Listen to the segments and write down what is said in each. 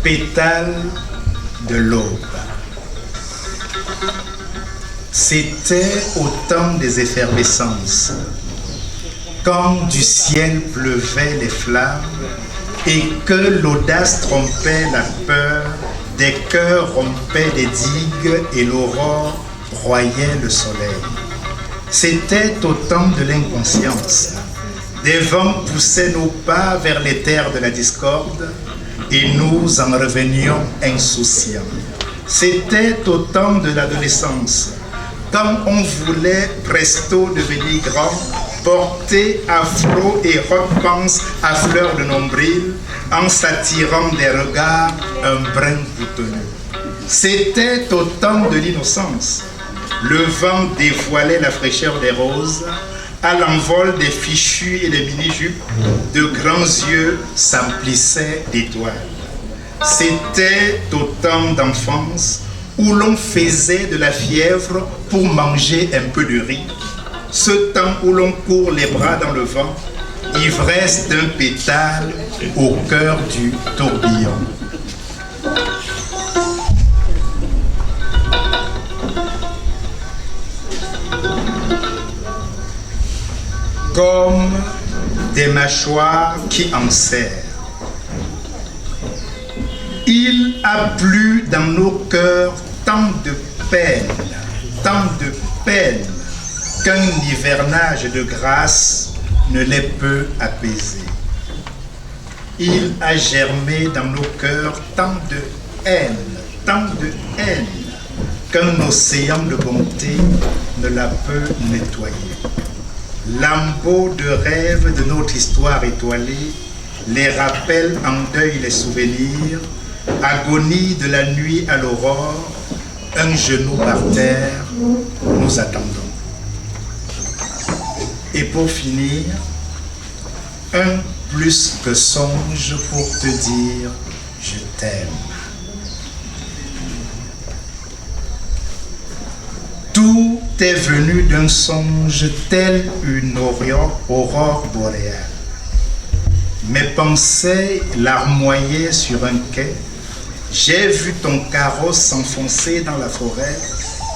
Pétales de l'aube. C'était au temps des effervescences, quand du ciel pleuvaient les flammes et que l'audace trompait la peur, des cœurs rompaient des digues et l'aurore broyait le soleil. C'était au temps de l'inconscience. Des vents poussaient nos pas vers les terres de la discorde et nous en revenions insouciants. C'était au temps de l'adolescence, quand on voulait presto devenir grand, porter afro et rock pants à fleur de nombril, en s'attirant des regards un brin boutonneux. C'était au temps de l'innocence. Le vent dévoilait la fraîcheur des roses, à l'envol des fichus et des mini-jupes, de grands yeux s'emplissaient d'étoiles. C'était au temps d'enfance où l'on faisait de la fièvre pour manger un peu de riz, ce temps où l'on court les bras dans le vent, ivresse d'un pétale au cœur du tourbillon. Comme des mâchoires qui enserrent. Il a plu dans nos cœurs tant de peine qu'un hivernage de grâce ne les peut apaiser. Il a germé dans nos cœurs tant de haine qu'un océan de bonté ne la peut nettoyer. Lambeaux de rêve de notre histoire étoilée, les rappels en deuil les souvenirs, agonie de la nuit à l'aurore, un genou par terre, nous attendons. Et pour finir, un plus que songe pour te dire je t'aime. Tout est venu d'un songe tel une aurore boréale. Mes pensées larmoyaient sur un quai. J'ai vu ton carrosse s'enfoncer dans la forêt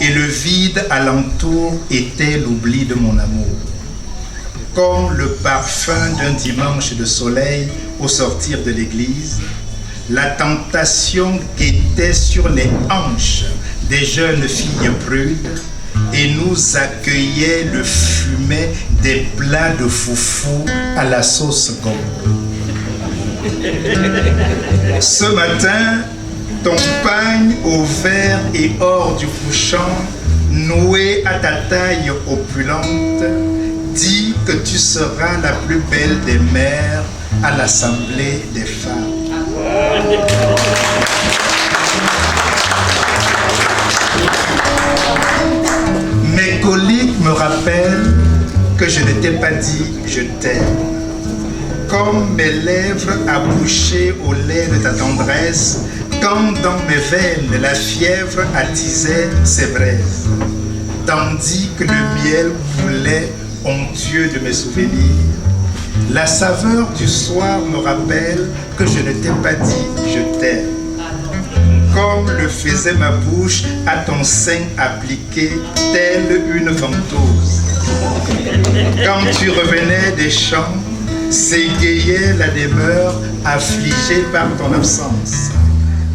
et le vide alentour était l'oubli de mon amour. Comme le parfum d'un dimanche de soleil au sortir de l'église, la tentation guettait sur les hanches des jeunes filles prudes et nous accueillait le fumet des plats de foufou à la sauce gombe. Ce matin, ton pagne au vert et or du couchant, noué à ta taille opulente, dit que tu seras la plus belle des mères à l'assemblée des femmes. Mes coliques me rappellent que je ne t'ai pas dit je t'aime. Comme mes lèvres accouchaient au lait de ta tendresse, quand dans mes veines la fièvre attisait ses braises, tandis que le miel coulait onctueux de mes souvenirs, la saveur du soir me rappelle que je ne t'ai pas dit je t'aime. Comme le faisait ma bouche à ton sein appliqué, telle une ventouse. Quand tu revenais des champs, s'égayait la demeure affligée par ton absence.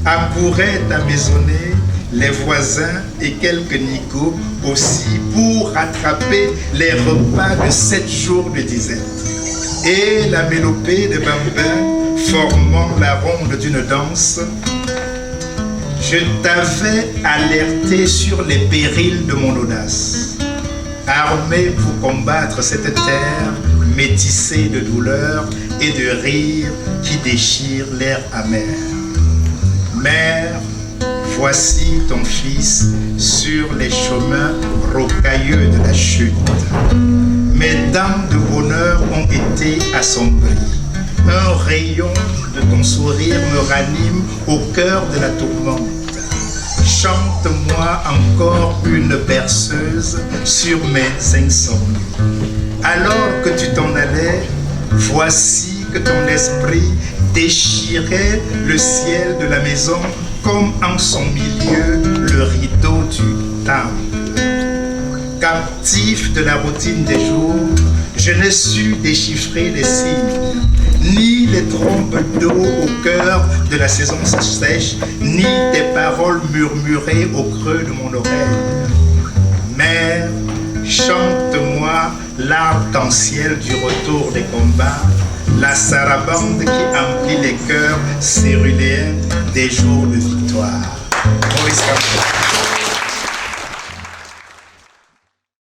Accouraient à maisonnée les voisins et quelques nicots aussi pour rattraper les repas de 7 jours de disette. Et la mélopée de bambins formant la ronde d'une danse, je t'avais alerté sur les périls de mon audace, armé pour combattre cette terre métissée de douleur et de rire qui déchire l'air amer. Mère, voici ton fils sur les chemins rocailleux de la chute. Mes dents de bonheur ont été assombries. Un rayon de ton sourire me ranime au cœur de la tourmente. Chante-moi encore une berceuse sur mes insomnies. Alors que tu t'en allais, voici que ton esprit déchirait le ciel de la maison comme en son milieu le rideau du temple. Captif de la routine des jours, je n'ai su déchiffrer les signes, ni les trompes d'eau au cœur de la saison sèche, ni des paroles murmurées au creux de mon oreille. Mère, chante-moi l'arc-en-ciel du retour des combats, la sarabande qui emplit les cœurs céruléens des jours de victoire. Maurice Kamto.